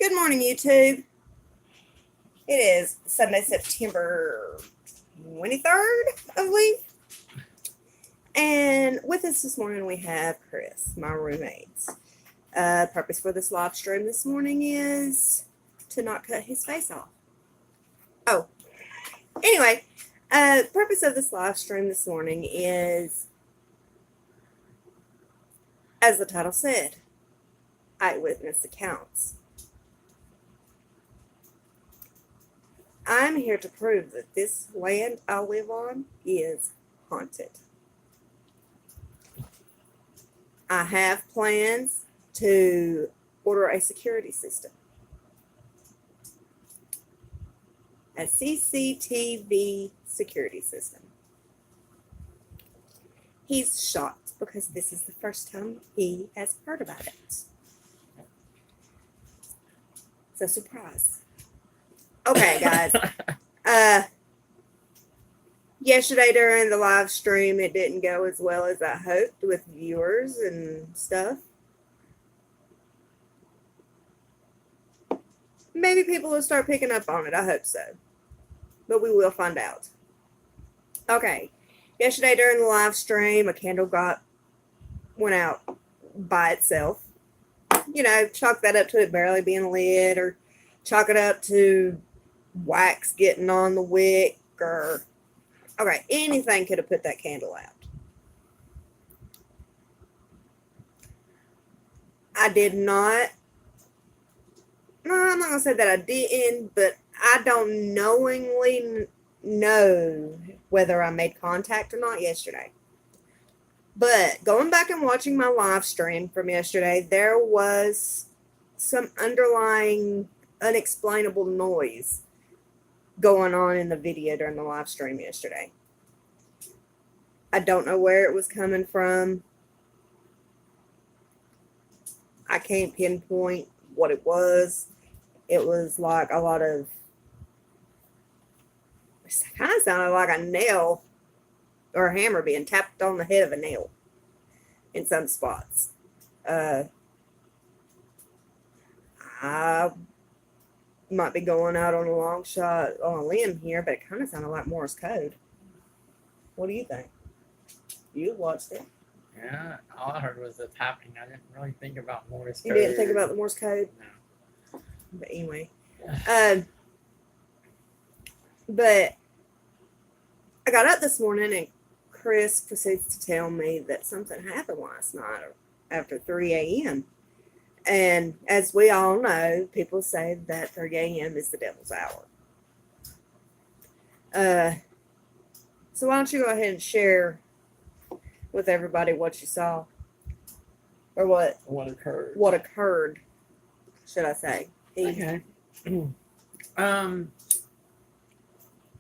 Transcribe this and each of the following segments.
Good morning, YouTube. It is Sunday, September 23rd, I believe. And with us this morning, we have Chris, my roommates. Purpose for this live stream this morning is to not cut his face off. Oh, anyway, purpose of this live stream this morning is, as the title said, Eyewitness accounts. I'm here to prove that this land I live on is haunted. I have plans to order a security system. A CCTV security system. He's shocked because this is the first time he has heard about it. So surprise. Okay, guys. Yesterday during the live stream, it didn't go as well as I hoped with viewers and stuff. Maybe people will start picking up on it. I hope so. But we will find out. Okay. Yesterday during the live stream, a candle went out by itself. You know, chalk that up to it barely being lit, or chalk it up to wax getting on the wick, or okay, anything could have put that candle out. I did not. No, I'm not gonna say that I didn't, but I don't knowingly know whether I made contact or not yesterday. But going back and watching my live stream from yesterday, there was some underlying unexplainable noise going on in the video during the live stream yesterday. I don't know where it was coming from. I can't pinpoint what it was. It was like a lot of, it kind of sounded like a nail or a hammer being tapped on the head of a nail in some spots. I might be going out on a long shot on a limb here, but it kind of sounded like Morse code. What do you think? You watched it. Yeah, all I heard was the tapping. I didn't really think about Morse code. You didn't think about the Morse code? No. But anyway. But I got up this morning and Chris proceeds to tell me that something happened last night after 3 a.m. And as we all know, people say that 3 a.m. is the devil's hour. So why don't you go ahead and share with everybody what you saw, or what occurred. What occurred, should I say? Okay.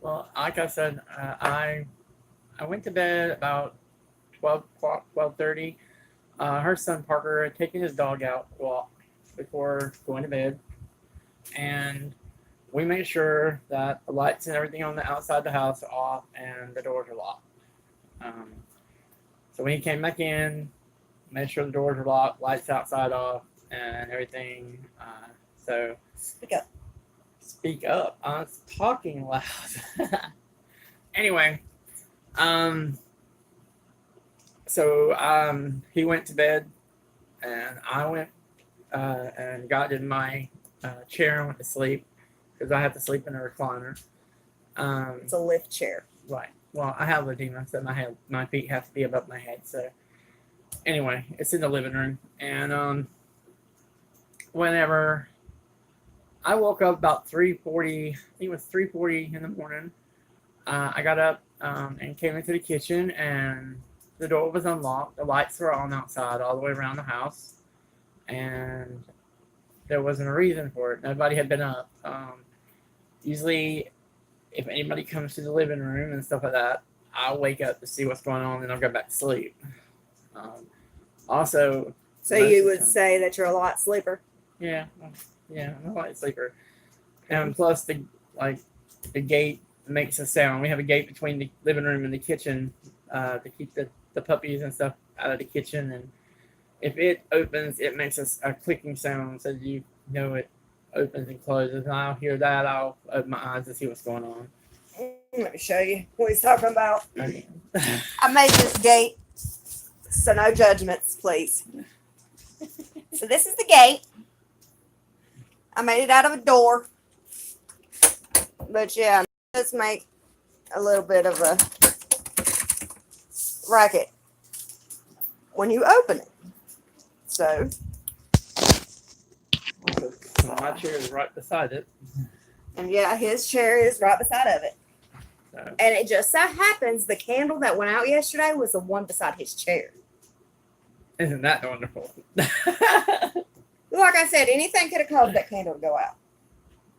Well, like I said, I went to bed about 12:30. Her son Parker had taken his dog out to walk before going to bed, and we made sure that the lights and everything on the outside of the house are off and the doors are locked. So when he came back in, made sure the doors were locked, lights outside off, and everything. So Speak up. Speak up. I was talking loud. Anyway, so he went to bed, and I went and got in my chair and went to sleep because I have to sleep in a recliner. It's a lift chair. Right. Well, I have edema, so my feet have to be above my head. So anyway, it's in the living room, and whenever I woke up about 3:40, I think it was 3:40 in the morning. I got up and came into the kitchen, and the door was unlocked. The lights were on outside all the way around the house, and there wasn't a reason for it. Nobody had been up. Usually, if anybody comes to the living room and stuff like that, I'll wake up to see what's going on, and I'll go back to sleep. Also, so you would say that you're a light sleeper? Yeah, I'm a light sleeper. And plus, the gate makes a sound. We have a gate between the living room and the kitchen to keep the puppies and stuff out of the kitchen. And if it opens, it makes a clicking sound, so you know it opens and closes, and I'll hear that. I'll open my eyes to see what's going on. Let me show you what he's talking about. Okay. I made this gate, so no judgments, please. So this is the gate. I made it out of a door. But yeah, let's make a little bit of a racket when you open it. So My chair is right beside it. and yeah, his chair is right beside of it. So. And it just so happens the candle that went out yesterday was the one beside his chair. Isn't that wonderful? Like I said, anything could have caused that candle to go out.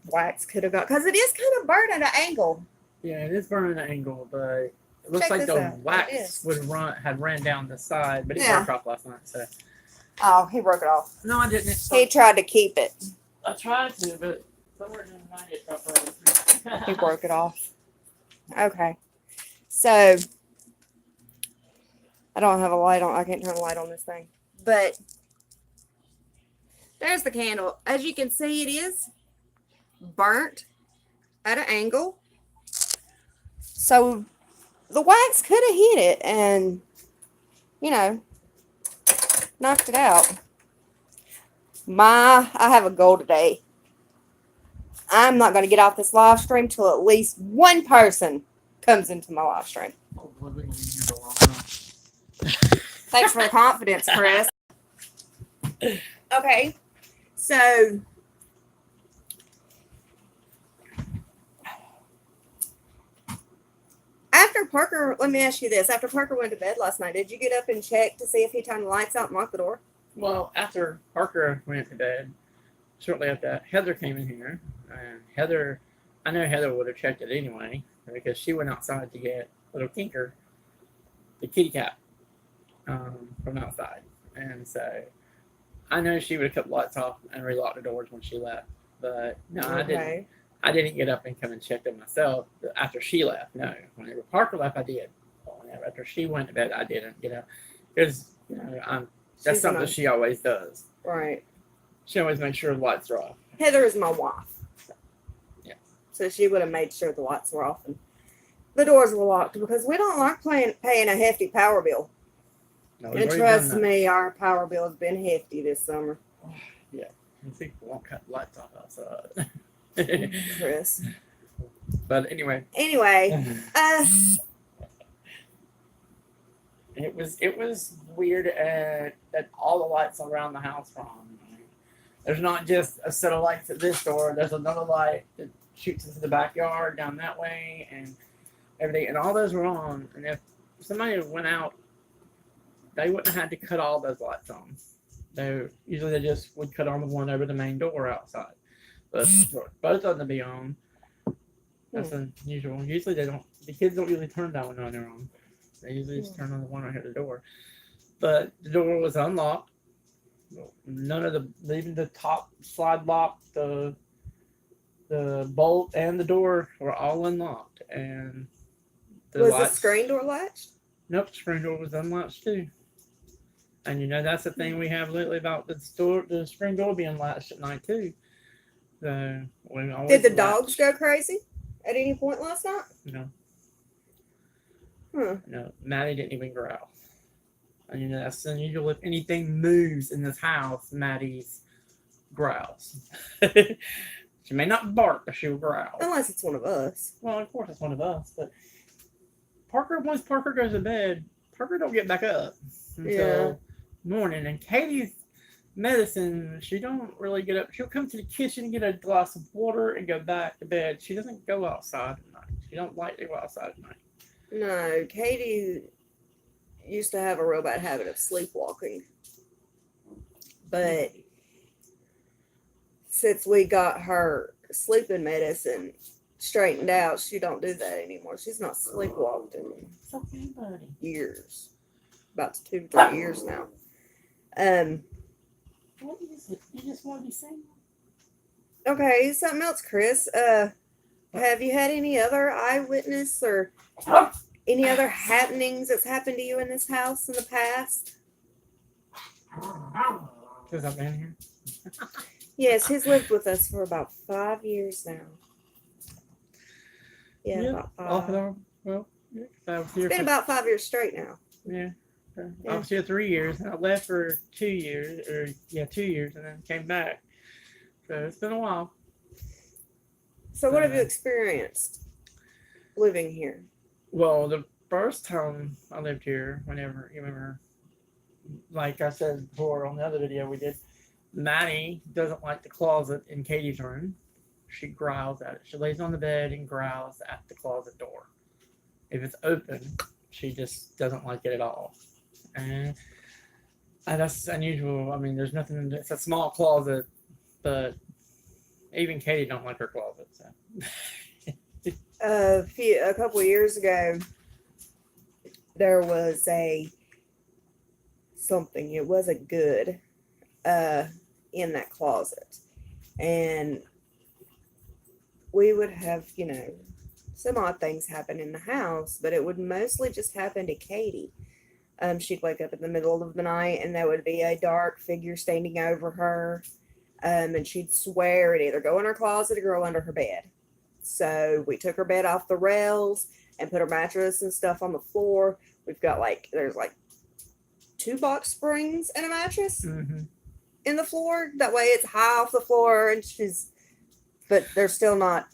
Wax could have got, because it is kind of burned at an angle. Yeah, it is burning an angle, but it looks Check like this the out. It wax is. had ran down the side, but it Yeah. broke off last night. So Oh, he broke it off. no, I didn't. He tried to keep it. I tried to, but somewhere in the night it got broke. He broke it off. Okay. So I don't have a light on. I can't turn the light on this thing. But there's the candle. As you can see, it is burnt at an angle. So the wax could have hit it and, you know, knocked it out. I have a goal today. I'm not going to get off this live stream till at least one person comes into my live stream. Thanks for the confidence, Chris. Okay, so after Parker, let me ask you this. After Parker went to bed last night, did you get up and check to see if he turned the lights out and locked the door? Well, after Parker went to bed, shortly after that, Heather came in here. And Heather, I know Heather would have checked it anyway because she went outside to get little Tinker, the kitty cat, from outside. And so I know she would have kept the lights off and relocked the doors when she left. But no, Okay. I didn't get up and come and check them myself after she left. No, whenever Parker left, I did. Whenever after she went to bed, I didn't get up because that's She's something nice. she always does. Right. She always makes sure the lights are off. Heather is my wife. Yeah. So she would have made sure the lights were off and the doors were locked because we don't like paying a hefty power bill. No, And trust me, our power bill has been hefty this summer. Yeah. People won't cut the lights off outside. Chris. But anyway. Anyway, It was weird that all the lights around the house were on. There's not just a set of lights at this door. There's another light that shoots into the backyard down that way and everything. And all those were on. And if somebody went out, they wouldn't have had to cut all those lights on. Usually they just would cut on the one over the main door outside. But for both of them to be on, that's unusual. Usually the kids don't usually turn that one on their own. They usually just turn on the one right here at the door. But the door was unlocked. None of even the top slide lock, the bolt and the door were all unlocked. And was the screen door latched? Nope, the screen door was unlatched too. And that's the thing we have lately about the screen door being latched at night too. So did the dogs go crazy at any point last night? No. Huh. No, Maddie didn't even growl. And that's unusual. If anything moves in this house, Maddie's growls. She may not bark, but she'll growl. Unless it's one of us. Well, of course it's one of us, but once Parker goes to bed, Parker don't get back up until morning. And Katie's medicine, she don't really get up. She'll come to the kitchen, get a glass of water, and go back to bed. She doesn't go outside at night. She don't like to go outside at night. No, Katie used to have a real bad habit of sleepwalking. But since we got her sleeping medicine straightened out, she don't do that anymore. She's not sleepwalked in years. About 2 to 3 years now. What is it? You just want to be single? Okay, something else, Chris. Have you had any other eyewitness or any other happenings that's happened to you in this house in the past? Because I've been here. Yes, he's lived with us for about 5 years now. Yeah, Yeah, about off and 5. on. Well, yeah, I was It's here been for about 5 years straight now. yeah. I Yeah. was here 3 years, and I left for 2 years, or yeah, 2 years, and then came back. So it's been a while. So, what have you Uh, experienced living here? well, the first time I lived here, whenever you remember, like I said before on the other video we did, Maddie doesn't like the closet in Katie's room. She growls at it. She lays on the bed and growls at the closet door. If it's open, she just doesn't like it at all. And that's unusual. I mean, there's nothing. It's a small closet, but even Katie don't like her closet. So. A couple of years ago, there was a something. It wasn't good uh, in that closet, and we would have, some odd things happen in the house, but it would mostly just happen to Katie. She'd wake up in the middle of the night, and there would be a dark figure standing over her, and she'd swear it'd either go in her closet or go under her bed. So we took her bed off the rails and put her mattress and stuff on the floor. We've got there's like 2 box springs and a mattress Mm-hmm. in the floor. That way it's high off the floor, but they're still not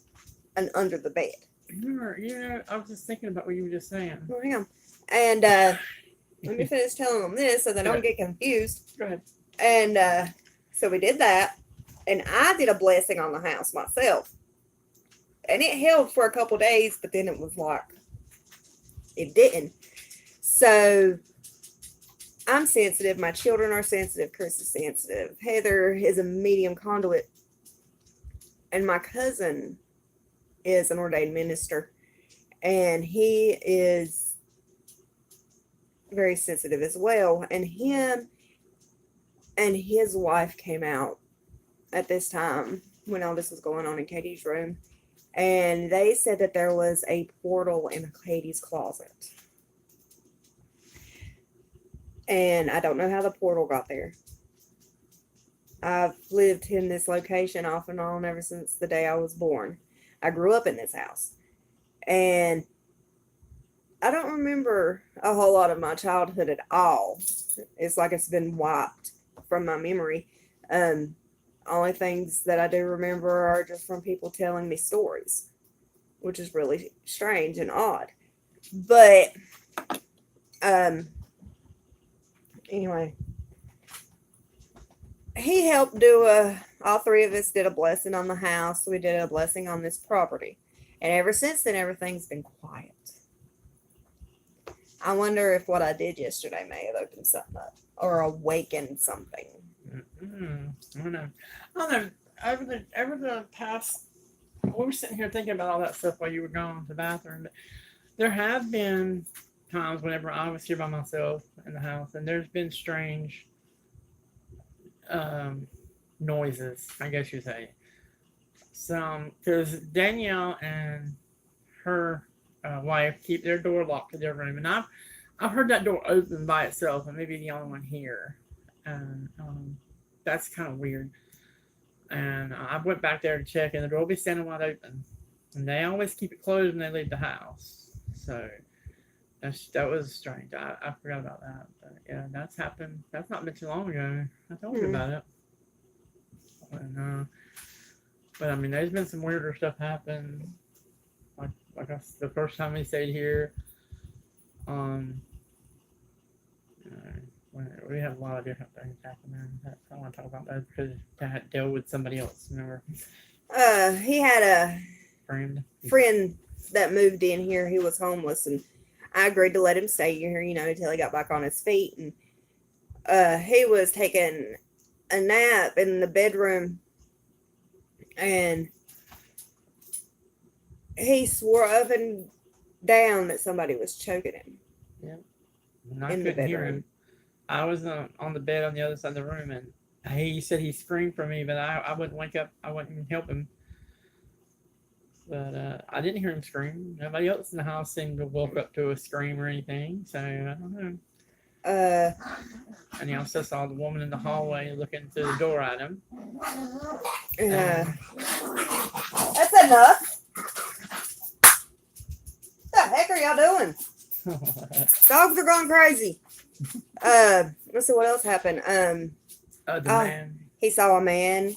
under the bed. Yeah, I was just thinking about what you were just saying. Oh, hang on. And let me finish telling them this so they don't get confused. Go ahead. And so we did that, and I did a blessing on the house myself. And it held for a couple days, but then it was like, it didn't. So I'm sensitive. My children are sensitive. Chris is sensitive. Heather is a medium conduit. And my cousin is an ordained minister. And he is very sensitive as well. And him and his wife came out at this time when all this was going on in Katie's room. And they said that there was a portal in Katie's closet. And I don't know how the portal got there. I've lived in this location off and on ever since the day I was born. I grew up in this house. And I don't remember a whole lot of my childhood at all. It's like it's been wiped from my memory. Only things that I do remember are just from people telling me stories, which is really strange and odd. But anyway, he helped do all 3 of us did a blessing on the house. We did a blessing on this property. And ever since then, everything's been quiet. I wonder if what I did yesterday may have opened something up or awakened something. I don't know. Over the past, we were sitting here thinking about all that stuff while you were gone to the bathroom. But there have been times whenever I was here by myself in the house, and there's been strange noises, I guess you'd say. Because Danielle and her wife keep their door locked to their room, and I've heard that door open by itself, and maybe the only one here, and that's kind of weird. And I went back there to check, and the door will be standing wide open, and they always keep it closed when they leave the house. So that was strange. I forgot about that, but yeah, that's happened. That's not been too long ago. I told you about it. And, but I mean, there's been some weirder stuff happen. Like the first time we stayed here, we had a lot of different things happening. I don't want to talk about that because that dealt with somebody else. Remember? He had a friend that moved in here. He was homeless, and I agreed to let him stay here, until he got back on his feet. And he was taking a nap in the bedroom, and he swore up and down that somebody was choking him. Yeah. And I couldn't hear him. I was on the bed on the other side of the room, and he said he screamed for me, but I wouldn't wake up. I wouldn't help him. But I didn't hear him scream. Nobody else in the house seemed to woke up to a scream or anything, so I don't know. Uh, And he also saw the woman in the hallway looking through the door at him. That's enough. What the heck are y'all doing? Dogs are going crazy. Let's see what else happened. The man. He saw a man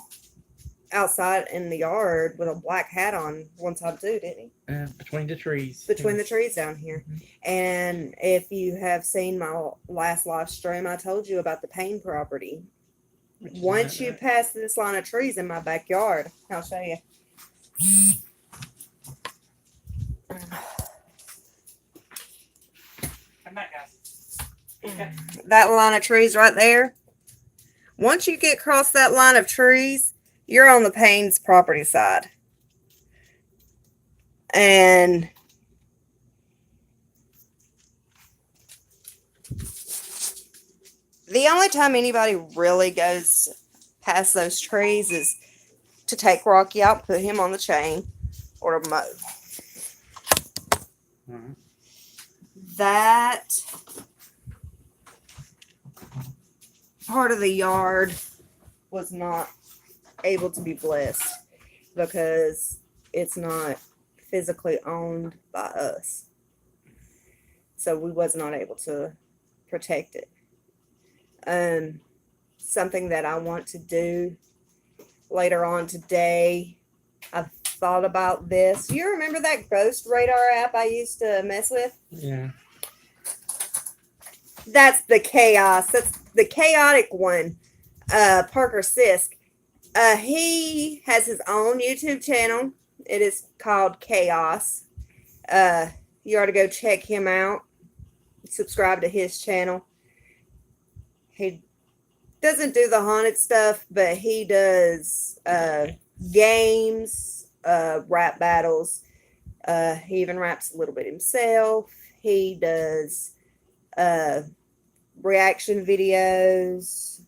outside in the yard with a black hat on one side too, didn't he? Between the trees. Between the trees down here. Mhm. And if you have seen my last live stream, I told you about the Payne property. Once you pass this line of trees in my backyard, I'll show you. Come back, guys. That line of trees right there. Once you get across that line of trees, you're on the Payne's property side. And the only time anybody really goes past those trees is to take Rocky out, put him on the chain, or to mow. Mhm. That part of the yard was not able to be blessed because it's not physically owned by us. So we was not able to protect it. Something that I want to do later on today, I've thought about this. You remember that ghost radar app I used to mess with? Yeah. That's the chaos. That's the chaotic one. Parker Sisk. He has his own YouTube channel. It is called Chaos. You ought to go check him out. Subscribe to his channel. He doesn't do the haunted stuff, but he does games, rap battles. He even raps a little bit himself. He does reaction videos.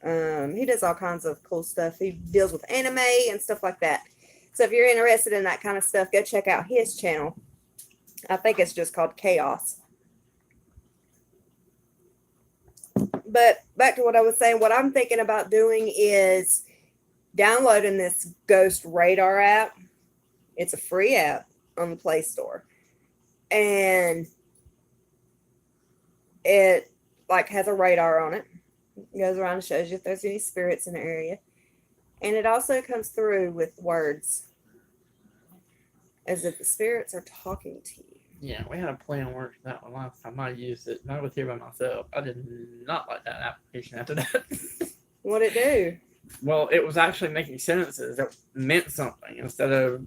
He does all kinds of cool stuff. He deals with anime and stuff like that. So if you're interested in that kind of stuff, go check out his channel. I think it's just called Chaos. But back to what I was saying, what I'm thinking about doing is downloading this Ghost Radar app. It's a free app on the Play Store. And it like has a radar on it. It goes around and shows you if there's any spirits in the area. And it also comes through with words as if the spirits are talking to you. Yeah, we had a plan work for that one last time I used it. And I was here by myself. I did not like that application after that. What'd it do? Well, it was actually making sentences that meant something instead of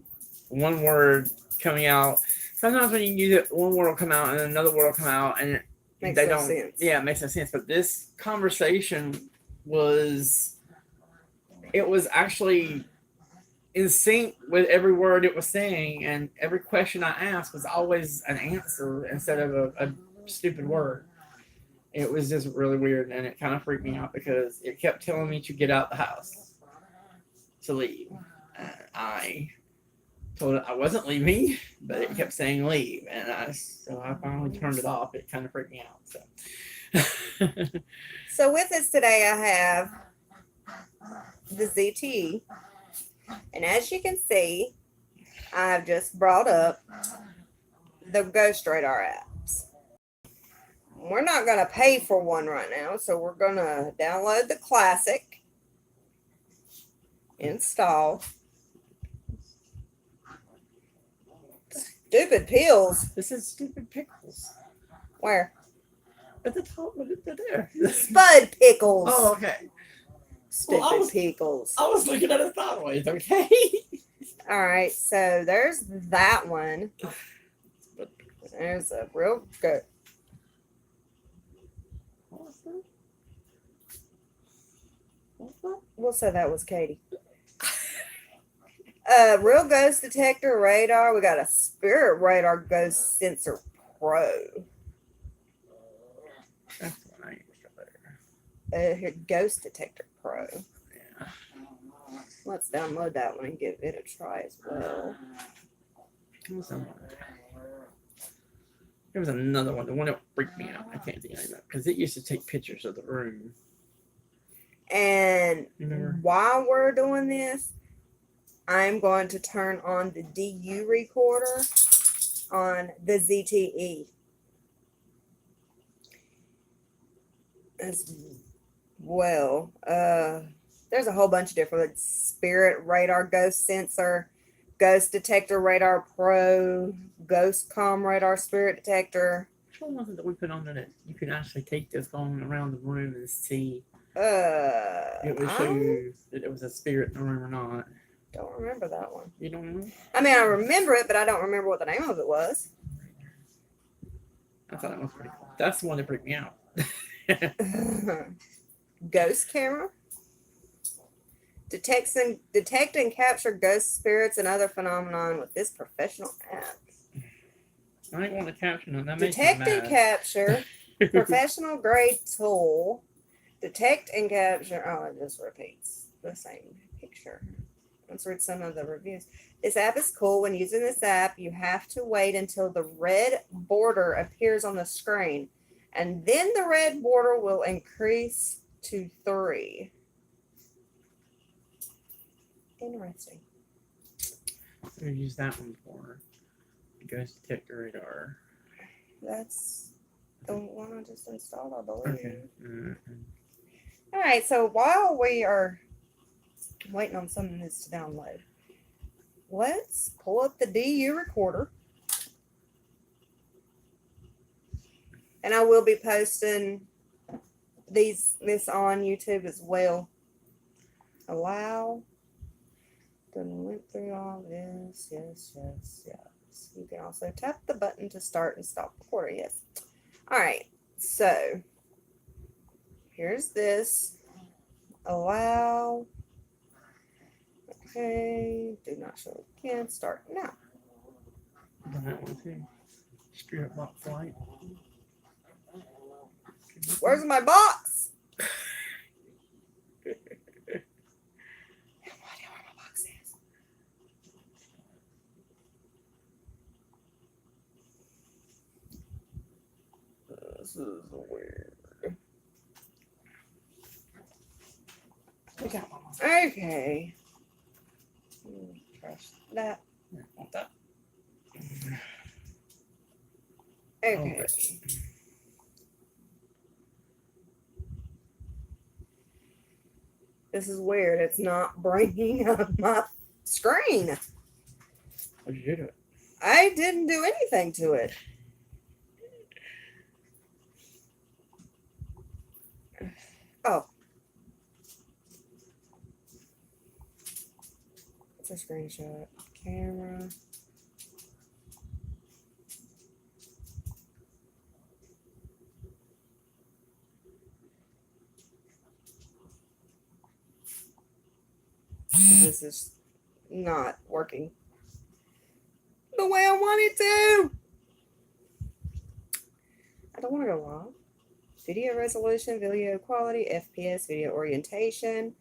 one word coming out. Sometimes when you use it, one word will come out and another word will come out, and Makes they no don't. sense. Yeah, it makes no sense. But this conversation was, it was actually in sync with every word it was saying, and every question I asked was always an answer instead of a stupid word. It was just really weird, and it kind of freaked me out because it kept telling me to get out the house, to leave. And I told it I wasn't leaving, but it kept saying leave, and so I finally turned it off. It kind of freaked me out. So, So with us today, I have the ZT. And as you can see, I've just brought up the Ghost Radar apps. We're not going to pay for one right now, so we're going to download the classic, install. Stupid pills. this is stupid pickles. Where? At the top, what is it there? Spud pickles. Oh, okay. Stupid Well, pickles. I was looking at it sideways. Okay. All right, so there's that one. There's a real good. What's that? What's that? We'll say that was Katie. Real ghost detector radar. We got a spirit radar ghost sensor pro. That's what I used there. Here, ghost detector pro. Yeah. Let's download that one and give it a try as well. There was another one, the one that freaked me out. I can't think of it because it used to take pictures of the room. And Remember? while we're doing this, I'm going to turn on the DU recorder on the ZTE as well. There's a whole bunch of different spirit radar, ghost sensor, ghost detector radar pro, ghost comm radar, spirit detector. Which one was it that we put on there that you can actually take this phone around the room and see? It would show you that it was a spirit in the room or not. Don't remember that one. You don't know? I mean, I remember it, but I don't remember what the name of it was. I thought that was pretty cool. That's the one that freaked me out. Ghost camera. Detect and capture ghost spirits and other phenomenon with this professional app. I ain't want to capture none. That makes me Detect and mad. capture. Professional grade tool. Detect and capture. Oh, it just repeats the same picture. Let's read some of the reviews. This app is cool. When using this app, you have to wait until the red border appears on the screen, and then the red border will increase to 3. Interesting. We use that one for ghost detector radar. That's the one I just installed, I believe. Okay. All right, so while we are waiting on some of this to download, let's pull up the DU recorder. And I will be posting this on YouTube as well. Allow. Then went through all this. Yes. You can also tap the button to start and stop recording. Yes. All right. So here's this. Allow. Okay. Do not show again. Start now. That one too. Spirit box light. Where's my box? I have no idea where my box is. This is weird. We got one. Okay. Press that. Yeah, want that. Okay. This is weird. It's not bringing up my screen. What did you do? I didn't do anything to it. Oh. It's a screenshot. Camera. This is not working the way I want it to. I don't want to go live. Video resolution, video quality, FPS, video orientation,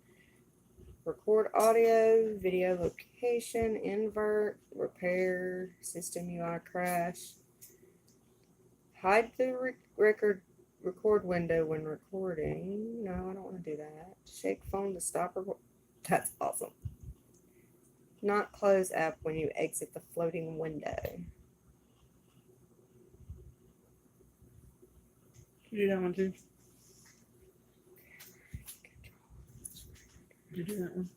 record audio, video location, invert, repair, system UI crash, hide the record window when recording. No, I don't want to do that. Shake phone to stop record. That's awesome. Not close app when you exit the floating window. Did you do that one too? Did you do that one?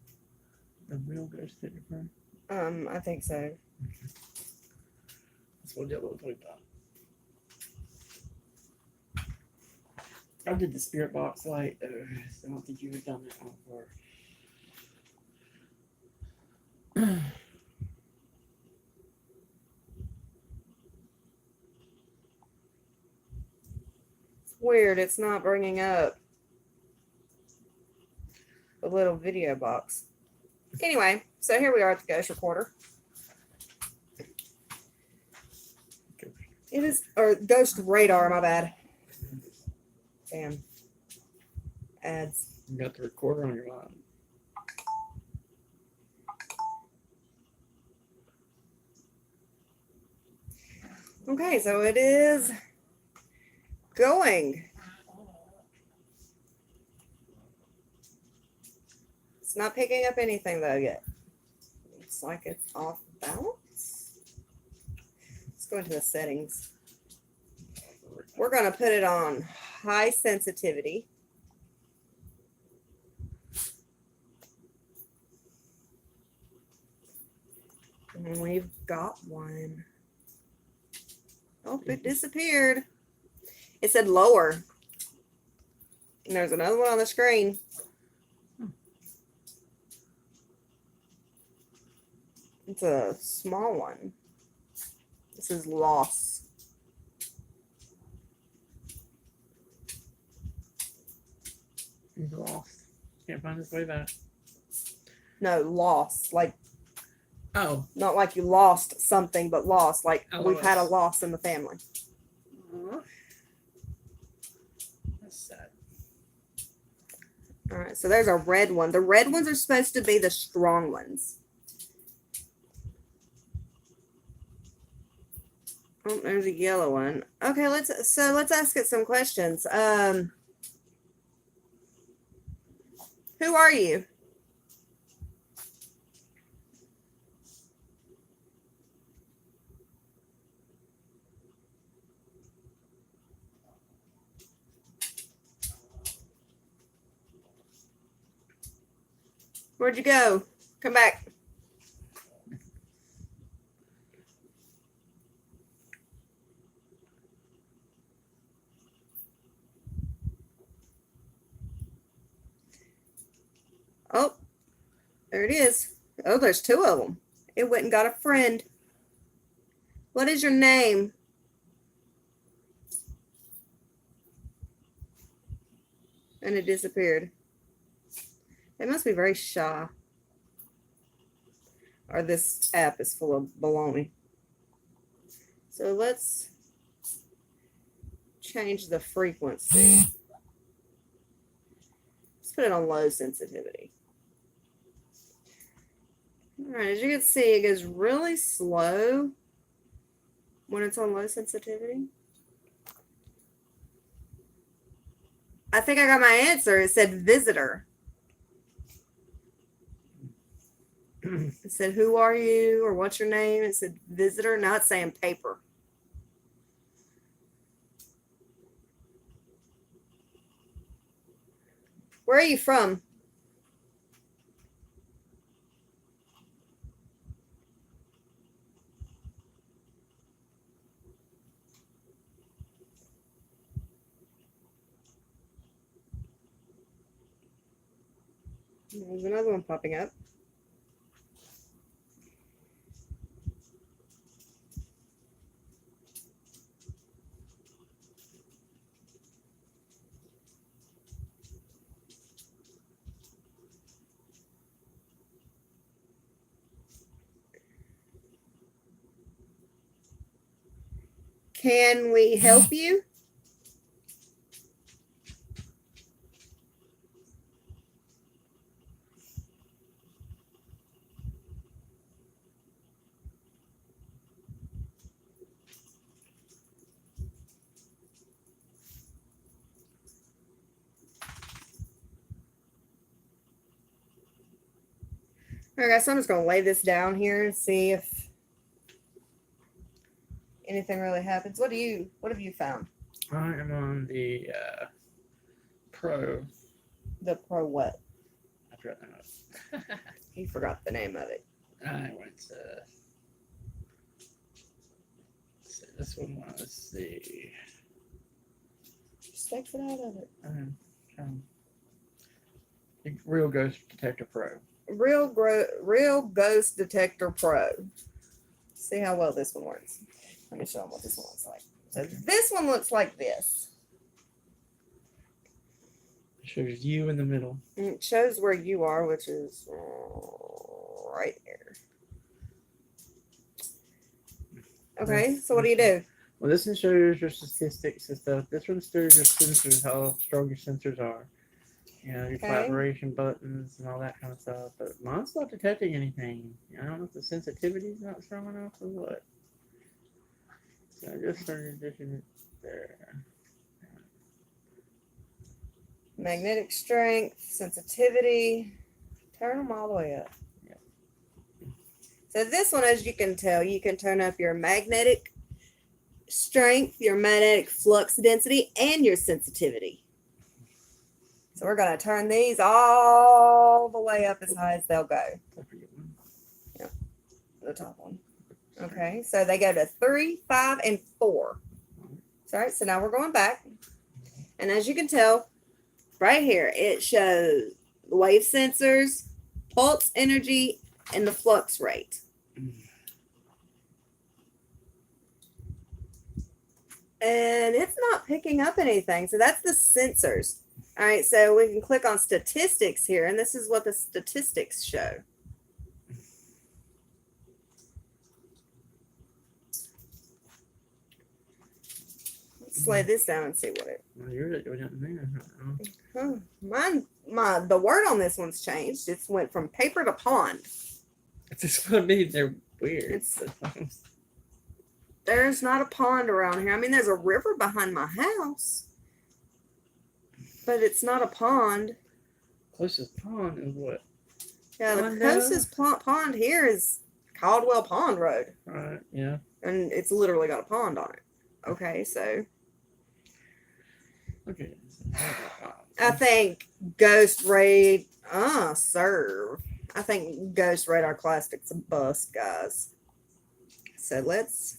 The real ghost detector phone? I think so. Okay. That's what it looks like that. I did the spirit box light. I don't think you have done that one before. It's weird. It's not bringing up the little video box. Anyway, so here we are at the ghost recorder. It is, or ghost radar, my bad. Damn. Ads. You got the recorder on your line. Okay, so it is going. It's not picking up anything though yet. Looks like it's off balance. Let's go into the settings. We're going to put it on high sensitivity. And we've got one. Oh, it disappeared. It said lower. And there's another one on the screen. It's a small one. This is loss. He's lost. Can't find his way back. No, loss. Like, Oh. not like you lost something, but lost. Like, we've had a loss. loss in the family. That's sad. All right, so there's a red one. The red ones are supposed to be the strong ones. Oh, there's a yellow one. Okay, let's ask it some questions. Who are you? Where'd you go? Come back. Oh, there it is. Oh, there's two of them. It went and got a friend. What is your name? And it disappeared. They must be very shy. Or this app is full of baloney. So let's change the frequency. Let's put it on low sensitivity. All right, as you can see, it goes really slow when it's on low sensitivity. I think I got my answer. It said visitor. It said, who are you, or what's your name? It said visitor. Now it's saying paper. Where are you from? There's another one popping up. Can we help you? All right, guys, so I'm just going to lay this down here and see if anything really happens. What have you found? I am on the Pro. The Pro what? I forgot the name. He forgot the name of it. I went to. This one was the. Just exit out of it. Real Ghost Detector Pro. Real Ghost Detector Pro. See how well this one works. Let me show them what this one looks like. So this one looks like this. It shows you in the middle. And it shows where you are, which is right there. Okay, so what do you do? Well, this one shows your statistics and stuff. This one shows your sensors, how strong your sensors are. You know, your collaboration buttons and all that kind of stuff. But mine's not detecting anything. I don't know if the sensitivity is not strong enough or what. So just turn it there. Magnetic strength, sensitivity. Turn them all the way up. Yep. So this one, as you can tell, you can turn up your magnetic strength, your magnetic flux density, and your sensitivity. So we're going to turn these all the way up as high as they'll go. Yep, the top one. Okay, so they go to 3, 5, and 4. All right, so now we're going back. And as you can tell, right here, it shows the wave sensors, pulse energy, and the flux rate. And it's not picking up anything. So that's the sensors. All right, so we can click on statistics here, and this is what the statistics show. Let's slide this down and see what it. Well, yours going down there. The word on this one's changed. It's went from paper to pond. It's just what I mean. They're weird. There's not a pond around here. I mean, there's a river behind my house, but it's not a pond. Closest pond is what? Yeah, the closest pond here is Caldwell Pond Road. Right. Yeah. And it's literally got a pond on it. Okay, so. Okay. I think Ghost Raid. Serve. I think Ghost Radar Classic's a bust, guys. So let's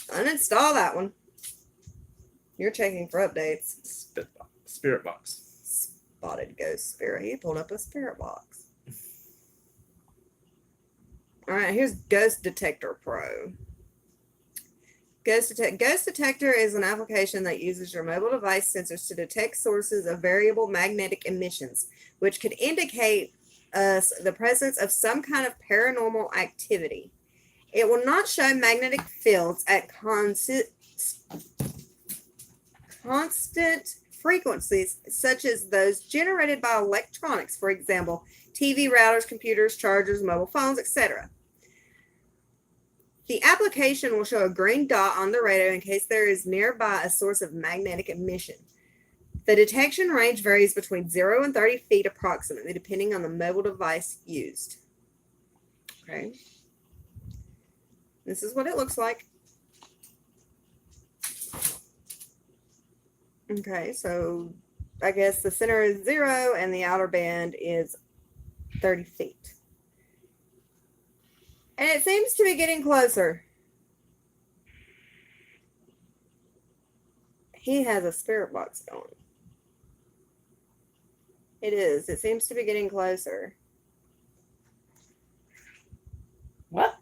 uninstall that one. You're checking for updates. Spirit box. Spotted Ghost Spirit. He pulled up a spirit box. All right, here's Ghost Detector Pro. Ghost Detector is an application that uses your mobile device sensors to detect sources of variable magnetic emissions, which could indicate us the presence of some kind of paranormal activity. It will not show magnetic fields at constant frequencies, such as those generated by electronics, for example, TV, routers, computers, chargers, mobile phones, etc. The application will show a green dot on the radar in case there is nearby a source of magnetic emission. The detection range varies between 0 and 30 feet approximately, depending on the mobile device used. Okay. This is what it looks like. Okay, so I guess the center is 0 and the outer band is 30 feet. And it seems to be getting closer. He has a spirit box going. It is. It seems to be getting closer. What?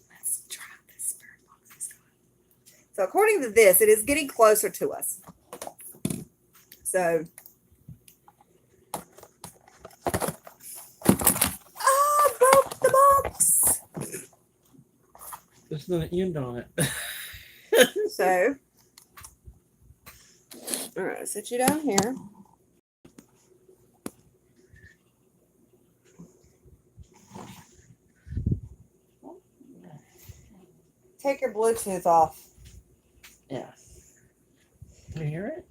Let's try this spirit box. So according to this, it is getting closer to us. So. Oh, broke the box. There's no end on it. So. All right, sit you down here. Take your Bluetooth off. Yeah. Can you hear it?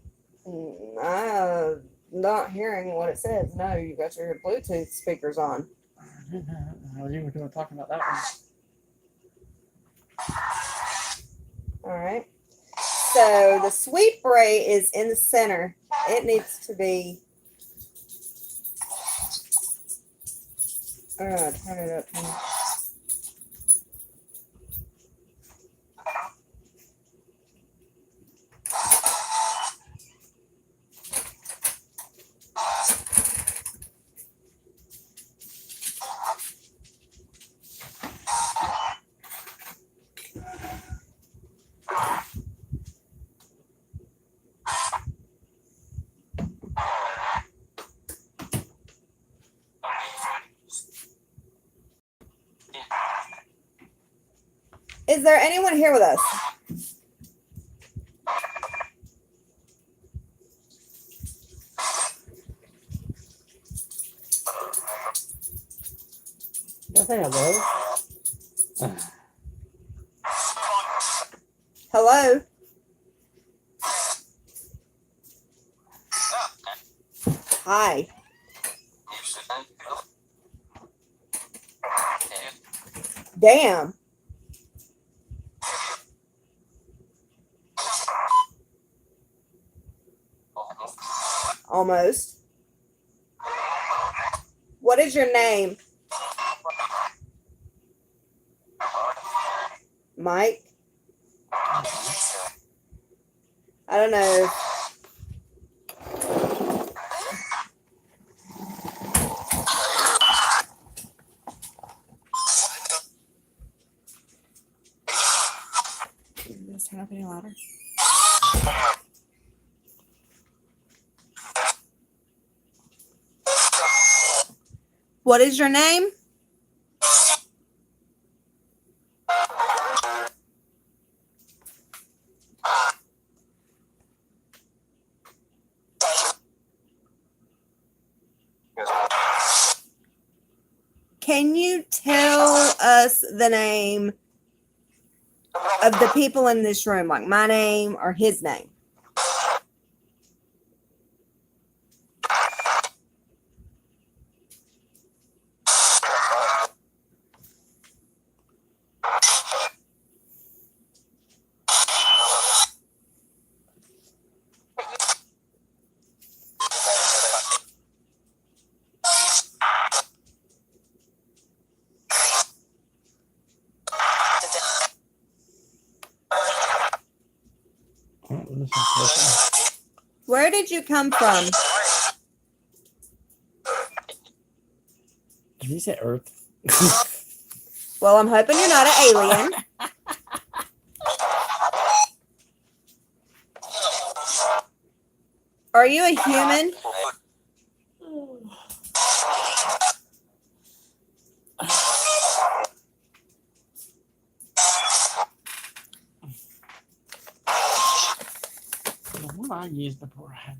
I'm not hearing what it says. No, you got your Bluetooth speakers on. You were talking about that one. All right. So the sweep ray is in the center. It needs to be. Turn it up. Is there anyone here with us? I think hello. Hello? Hi. Damn. Almost. What is your name? Mike? I don't know. Can this turn up any louder? What is your name? Can you tell us the name of the people in this room, like my name or his name? Where did you come from? Did you say Earth? Well, I'm hoping you're not an alien. Are you a human? What I used before I had.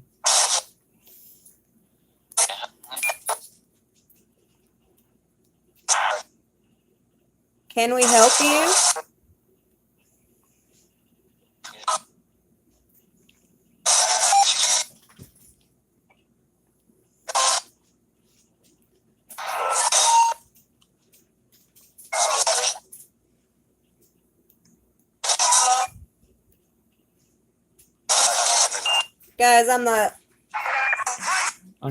Can we help you? Guys, I'm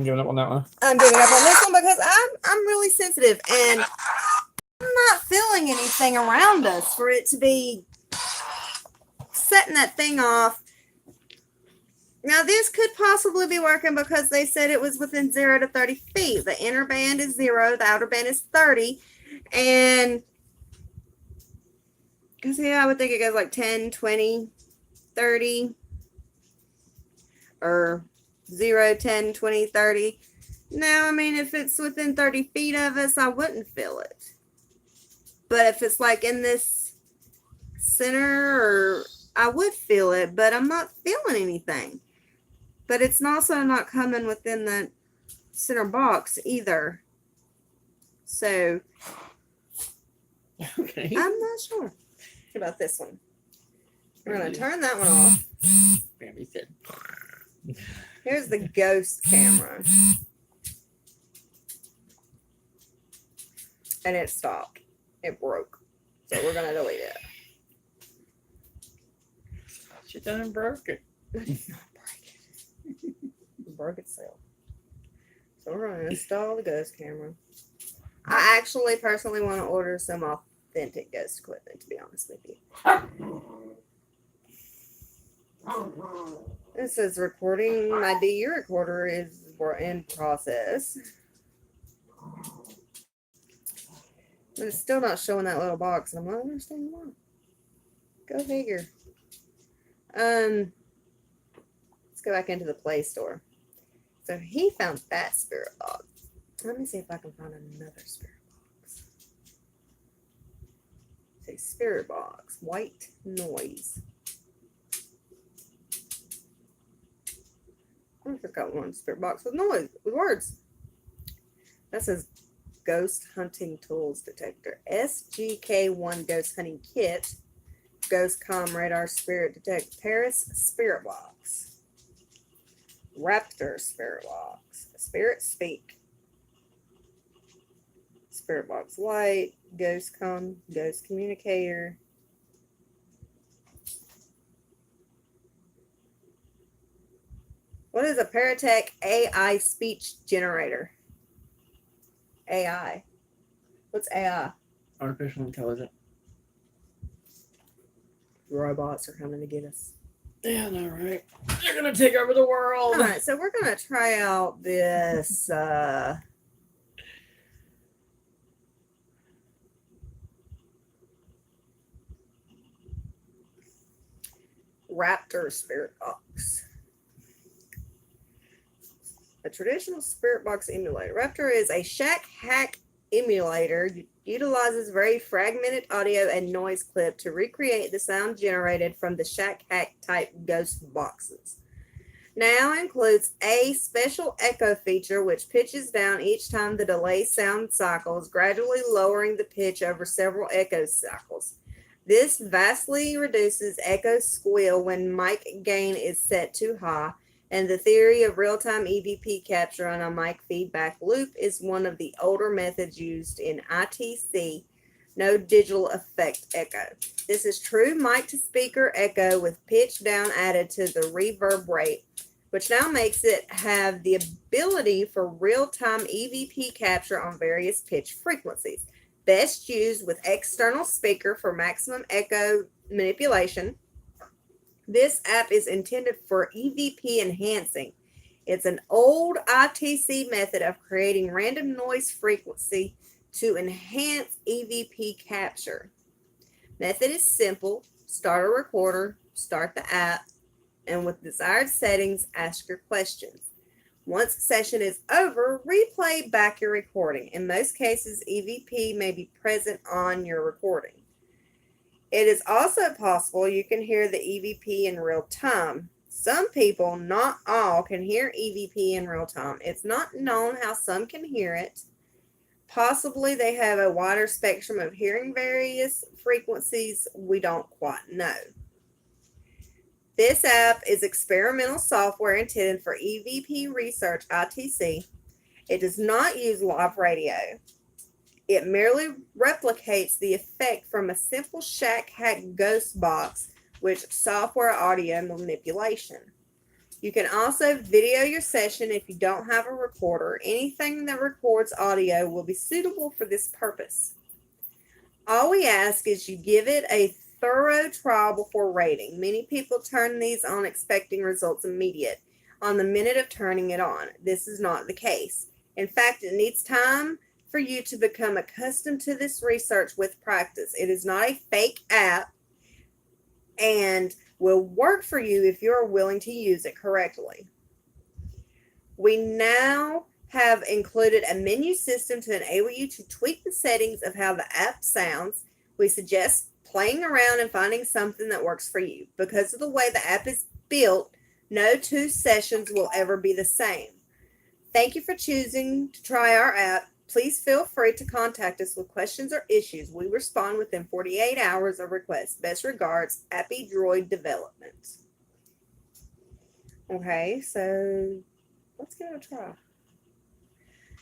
giving up on that one. I'm giving up on this one because I'm really sensitive and I'm not feeling anything around us for it to be setting that thing off. Now, this could possibly be working because they said it was within 0 to 30 feet. The inner band is 0, the outer band is 30. And because, yeah, I would think it goes like 10, 20, 30, or 0, 10, 20, 30. Now, I mean, if it's within 30 feet of us, I wouldn't feel it. But if it's like in this center, or I would feel it, but I'm not feeling anything. But it's also not coming within the center box either. So, Okay. I'm not sure about this one. We're going to turn that one off. Bambi said. Here's the ghost camera. And it stopped. It broke. So we're going to delete it. She done broke it. It's not breaking. It broke itself. So we're going to install the ghost camera. I actually personally want to order some authentic ghost equipment, to be honest with you. It says recording my DU recorder is in process. But it's still not showing that little box, and I'm not understanding why. Go figure. Let's go back into the Play Store. So he found that spirit box. Let me see if I can find another spirit box. Say spirit box, white noise. I wonder if it's got one spirit box with noise, with words. That says Ghost Hunting Tools Detector. SGK1 Ghost Hunting Kit. Ghost Radar Spirit Detect. Paris Spirit Box. Raptor Spirit Box. Spirit Speak. Spirit Box Light. Ghost Communicator. What is a Paratech AI speech generator? AI. What's AI? Artificial intelligence. Robots are coming to get us. Yeah, no, right. They're gonna take over the world. All right, so we're gonna try out this Raptor Spirit Box. A traditional Spirit Box emulator. Raptor is a Shack Hack emulator. Utilizes very fragmented audio and noise clip to recreate the sound generated from the Shack Hack type ghost boxes. Now includes a special echo feature which pitches down each time the delay sound cycles, gradually lowering the pitch over several echo cycles. This vastly reduces echo squeal when mic gain is set too high, and the theory of real-time EVP capture on a mic feedback loop is one of the older methods used in ITC, no digital effect echo. This is true mic-to-speaker echo with pitch down added to the reverb rate, which now makes it have the ability for real-time EVP capture on various pitch frequencies. Best used with external speaker for maximum echo manipulation. This app is intended for EVP enhancing. It's an old ITC method of creating random noise frequency to enhance EVP capture. Method is simple. Start a recorder, start the app, and with desired settings, ask your questions. Once the session is over, replay back your recording. In most cases, EVP may be present on your recording. It is also possible you can hear the EVP in real time. Some people, not all, can hear EVP in real time. It's not known how some can hear it. Possibly they have a wider spectrum of hearing various frequencies. We don't quite know. This app is experimental software intended for EVP research ITC. It does not use live radio. It merely replicates the effect from a simple Shack Hack ghost box with software audio manipulation. You can also video your session if you don't have a recorder. Anything that records audio will be suitable for this purpose. All we ask is you give it a thorough trial before rating. Many people turn these on expecting results immediate on the minute of turning it on. This is not the case. In fact, it needs time for you to become accustomed to this research with practice. It is not a fake app and will work for you if you are willing to use it correctly. We now have included a menu system to enable you to tweak the settings of how the app sounds. We suggest playing around and finding something that works for you. Because of the way the app is built, no two sessions will ever be the same. Thank you for choosing to try our app. Please feel free to contact us with questions or issues. We respond within 48 hours of request. Best regards, Appy Droid Development. Okay, so let's give it a try.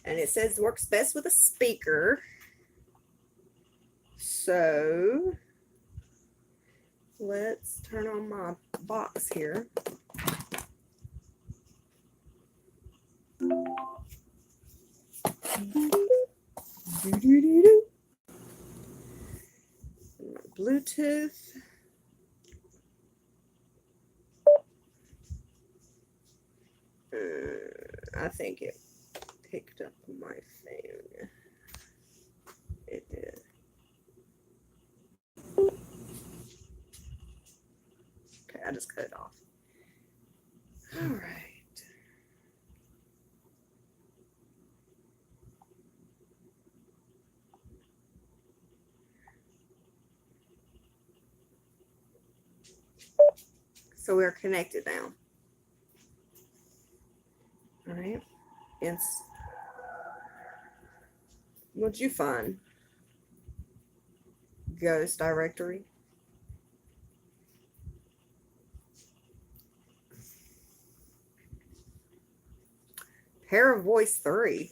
And it says works best with a speaker. So let's turn on my box here. Bluetooth. I think it picked up my phone. It did. Okay, I just cut it off. All right. So we're connected now. All right. What'd you find? Ghost directory. Pair of Voice 3.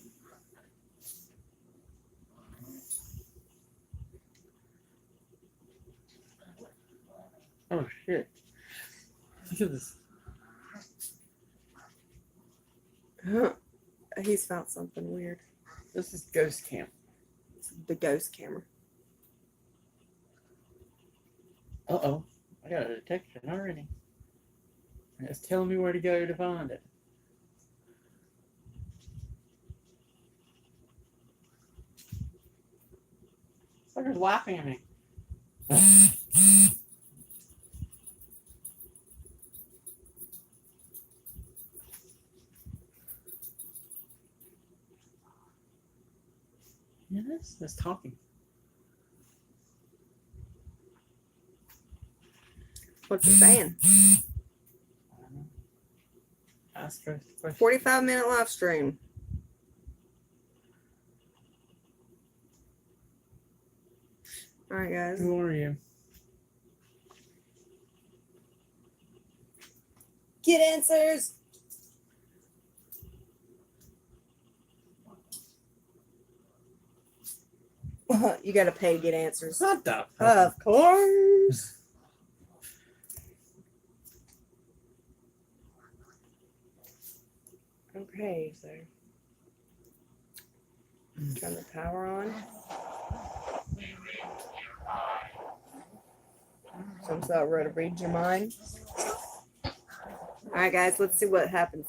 Oh shit! Look at this. He's found something weird. This is Ghost Camp. It's the ghost camera. Uh-oh. I got a detection already. And it's telling me where to go to find it. Sucker's laughing at me. Yes, it's talking. What's it saying? Ask her a question. 45-minute live stream. All right, guys. Who are you? Get answers. You got to pay to get answers. What the? Of course. Okay, so turn the power on. Some sort of to read your mind. All right, guys, let's see what happens.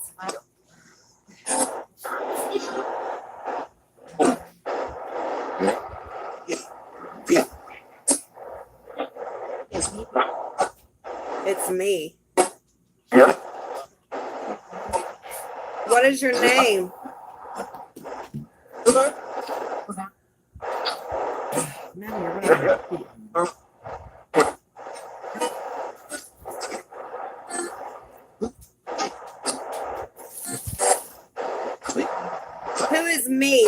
It's me. What is your name? Man, you're right. Who is me?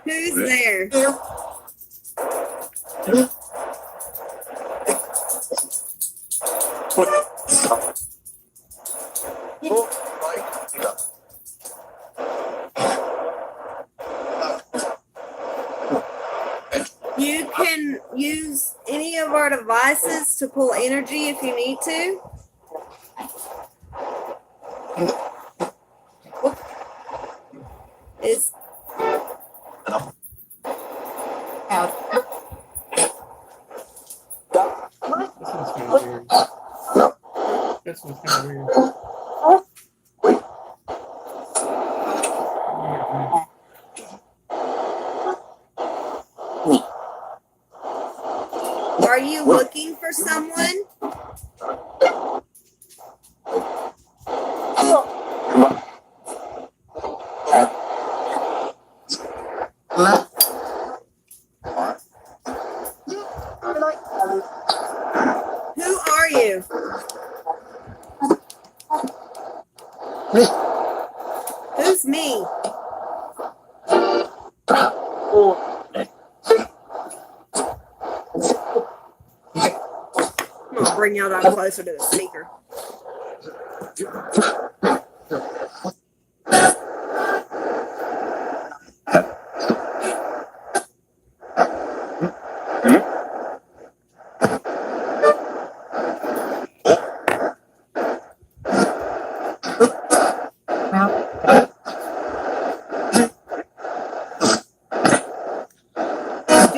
Who's there? You can use any of our devices to pull energy if you need to. It's This one's kind of weird. This one's kind of weird. Are you looking for someone? Who are you? Who's me? I'm gonna bring y'all down closer to the speaker.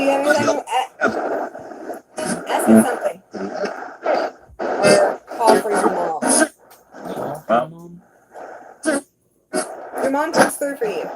Do you have anything? Ask me something. Or call for your mom. Call my mom. Your mom comes through for you.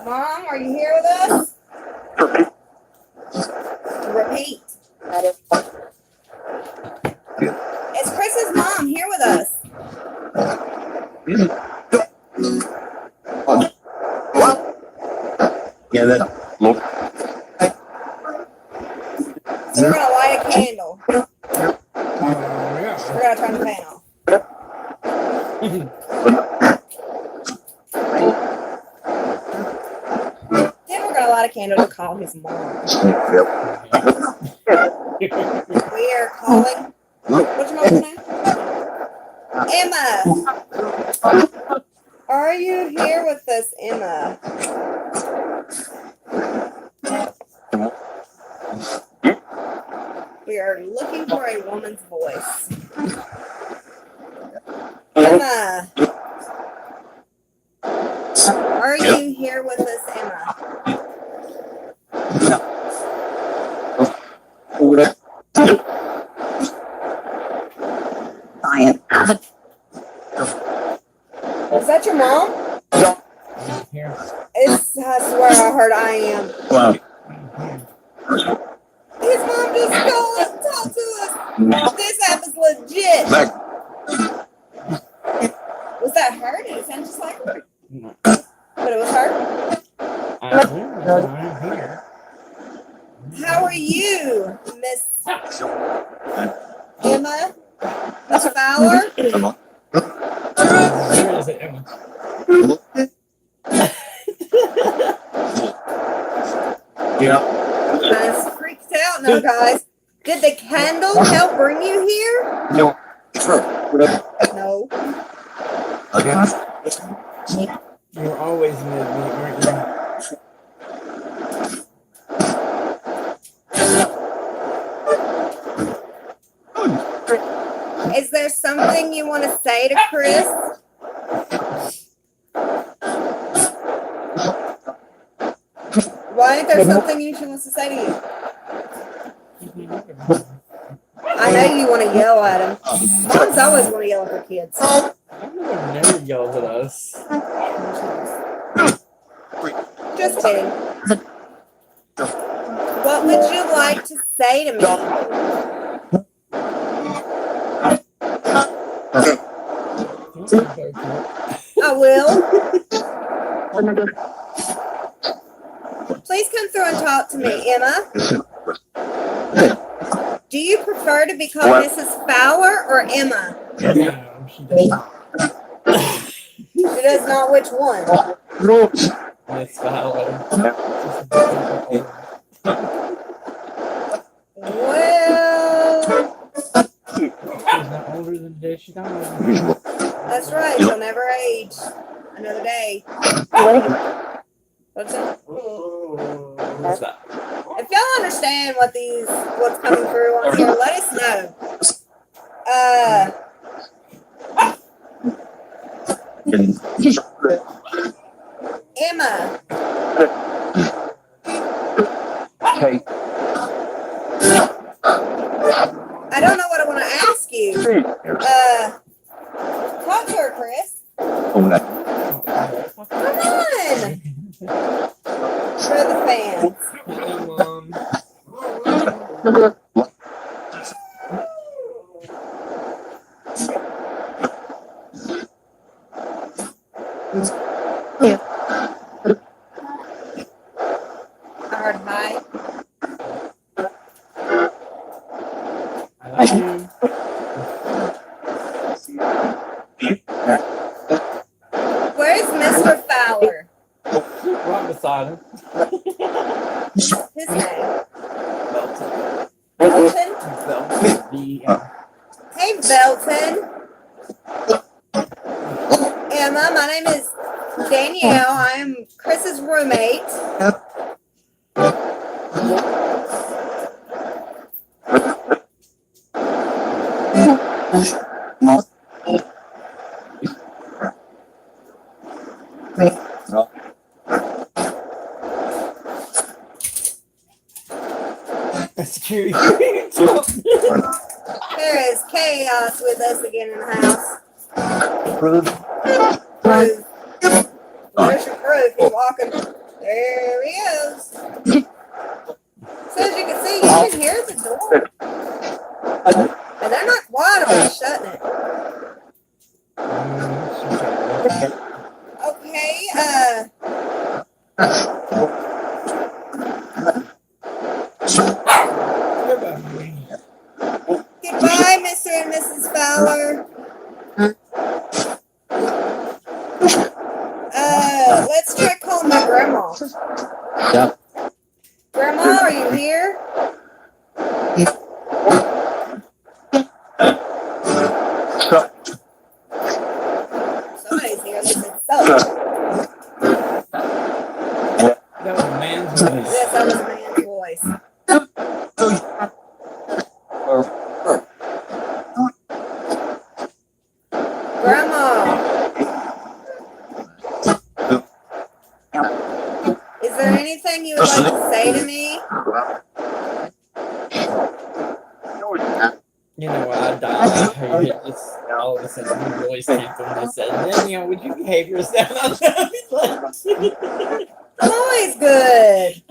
Mom, are you here with us? Repeat. It's Chris's mom here with us. Yeah, that look. So we're gonna light a candle. Yeah. We're gonna turn the fan off. Then we're gonna light a candle to call his mom. We are calling. What's your mom's name? Emma. Are you here with us, Emma? We are looking for a woman's voice. Emma. Are you here with us, Emma? Is that your mom? Here. It's, I swear I heard I am. Wow. His mom just called and talked to us. This app is legit. Was that her? Did it sound just like her? No. But it was her? I'm here. How are you, Miss Emma? Miss Fowler? Where is it, Emma? Yeah. I was freaked out now, guys. Did the candle help bring you here? No. No. You're always with me, aren't you? Is there something you want to say to Chris? Why ain't there something she wants to say to you? I know you want to yell at him. Moms always want to yell at their kids. I never yells at us. Just kidding. What would you like to say to me? I will. Please come through and talk to me, Emma. Do you prefer to be called Mrs. Fowler or Emma? No, she doesn't. She does not. Which one? Miss Fowler. Well, She's not older than the day she died. that's right. She'll never age. Another day. What's that? What's that? If y'all understand what's coming through on here, let us know. Emma, Okay. I don't know what I want to ask you. Talk to her, Chris. Come on. For the fans. heard hi. I love you. Where's Mr. Fowler? Right beside him. His name? Belton. Belton? Belton. Hey, Belton. Emma, my name is Danielle. I am Chris's roommate. That's scary. There is chaos with us again in the house. Proof. Proof. Where's your proof? He's walking. There he is. So as you can see, you can hear the door. And they're not quiet about shutting it. Okay, goodbye, Mr. and Mrs. Fowler. Let's try calling my grandma. Yeah. Grandma, are you here? Somebody's here. At least it's so. That was a man's voice. Yes, that was a man's voice. Grandma, is there anything you would like to say to me? You know what? I died. It's all of a sudden your voice came from this. And then, would you behave yourself? I'm always good.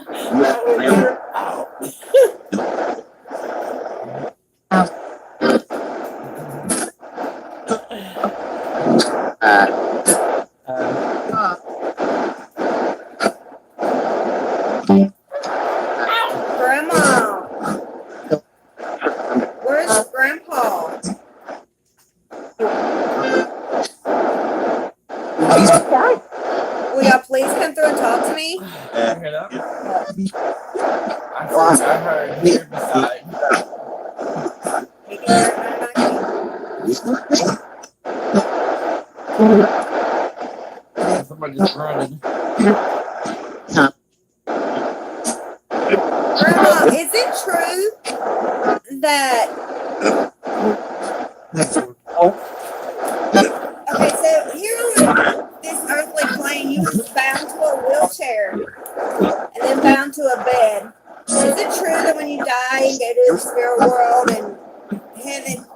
Grandma, where's Grandpa? Will y'all please come through and talk to me? You hear that? I heard here beside. He can hear it better than I can. Somebody just running. Grandma, is it true that... Okay, so here on this earthly plane, you was bound to a wheelchair and then bound to a bed. Is it true that when you die and go to the spirit world and heaven,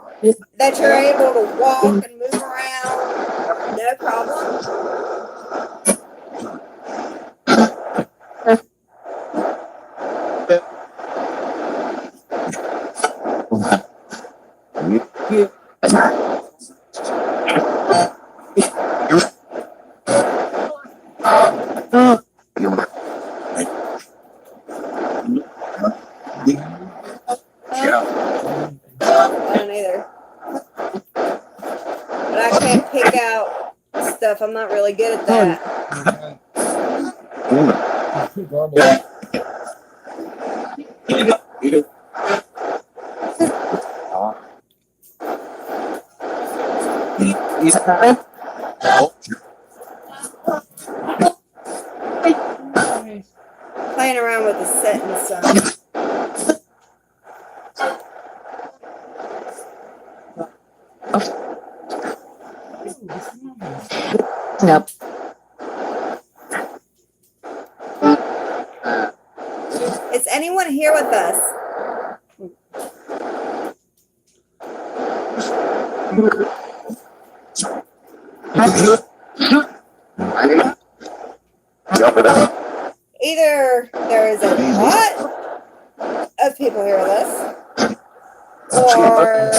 that you're able to walk and move around, no problem? I don't either. But I can't pick out stuff. I'm not really good at that. Playing around with the setting sun. Yep. Is anyone here with us? Either there is a lot of people here with us, or it's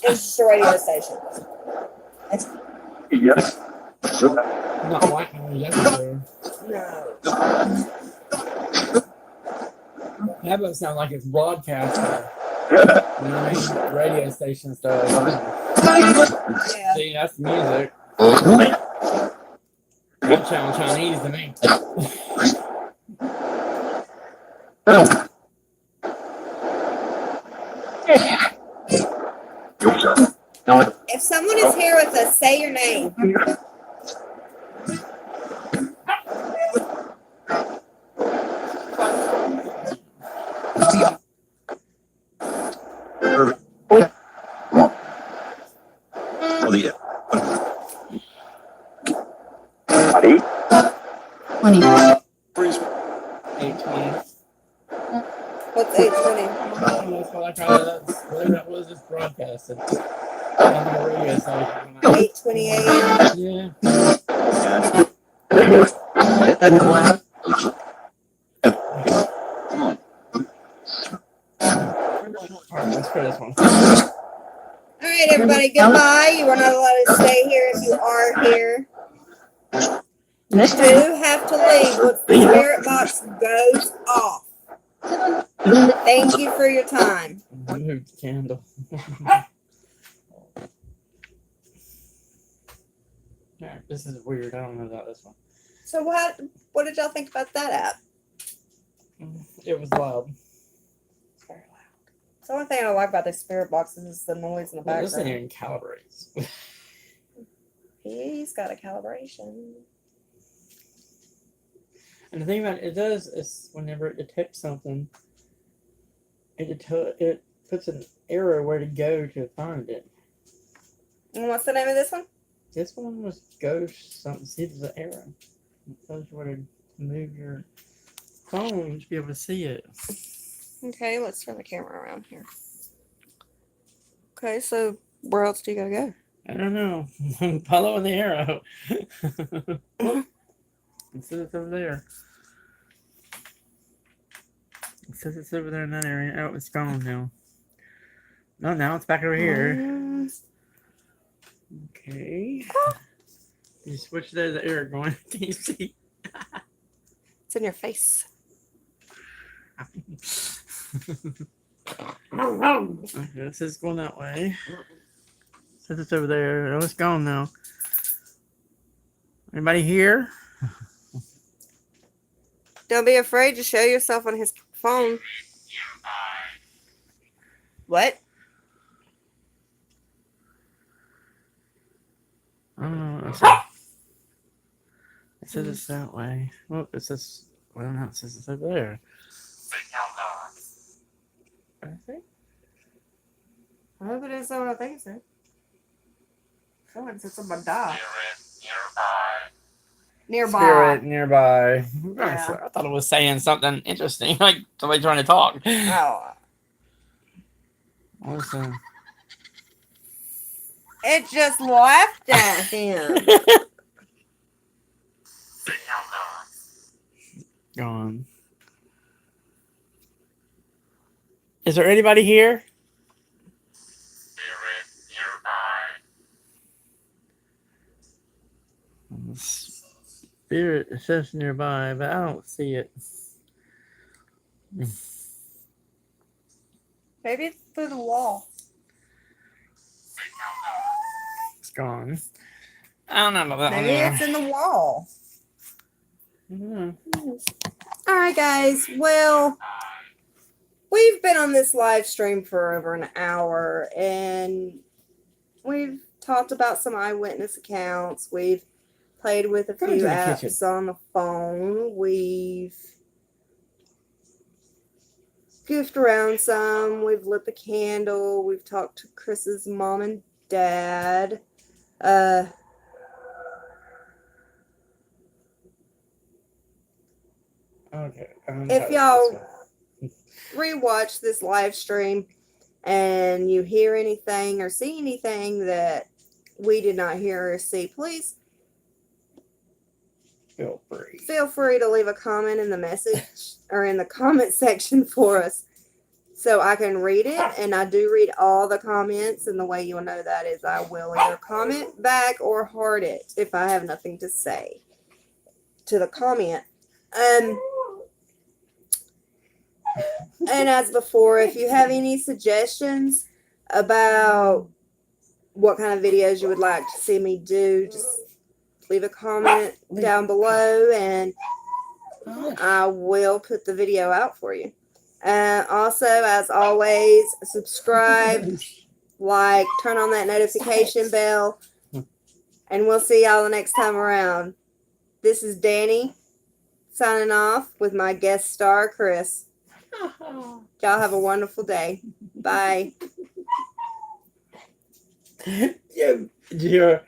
just a radio station. Yes. Not white noise everywhere. No. That doesn't sound like it's broadcasting. You know what I mean? Radio station stuff. Yeah. See, that's music. That sounds Chinese to me. If someone is here with us, say your name. What's 820? That's what I call it. Whatever that was, just broadcasted. On the radio station. 8:20 a.m. Yeah. Alright, let's try this one. All right, everybody, goodbye. You are not allowed to stay here if you are here. You do have to leave once the spirit box goes off. Thank you for your time. Move the candle. Alright, this is weird. I don't know about this one. So what did y'all think about that app? It was loud. It's very loud. The only thing I like about the spirit boxes is the noise in the Well, this background. thing calibrates. He's got a calibration. And the thing about it does is whenever it detects something, it puts an arrow where to go to find it. And what's the name of this one? This one was ghost something. See, there's an arrow. It tells you where to move your phone to be able to see it. Okay, let's turn the camera around here. Okay, so where else do you gotta go? I don't know. I'm following the arrow. It says it's over there. It says it's over there in that area. Oh, it's gone now. No, now it's back over here. Okay. You switch there, the arrow going. Can you see? It's in your face. Okay, this is going that way. It says it's over there. Oh, it's gone now. Anybody here? Don't be afraid to show yourself on his phone. What? I don't know what it says. It says it's that way. Oh, it says, well, no, it says it's over there. I think. I hope it is what I think it said. Someone said something die. Nearby. Spirit nearby. Yeah. I thought it was saying something interesting, like somebody trying to talk. Oh. What was that? It just laughed at him. Gone. Is there anybody here? Spirit it says nearby, but I don't see it. Maybe it's through the wall. It's gone. I don't know about that Maybe one. it's in the wall. Mm-hmm. All right, guys. Well, we've been on this live stream for over an hour, and we've talked about some eyewitness accounts. We've played with a Go few into the apps kitchen. on the phone. We've goofed around some. We've lit the candle. We've talked to Chris's mom and dad. Okay. If y'all rewatch this live stream and you hear anything or see anything that we did not hear or see, please feel free to leave a comment in the message or in the comment section for us so I can read it, and I do read all the comments, and the way you'll know that is I will either comment back or heart it if I have nothing to say to the comment. And as before, if you have any suggestions about what kind of videos you would like to see me do, just leave a comment down below, and I will put the video out for you. Also, as always, subscribe, like, turn on that notification bell, and we'll see y'all the next time around. This is Danny signing off with my guest star, Chris. Y'all have a wonderful day. Bye. Yeah,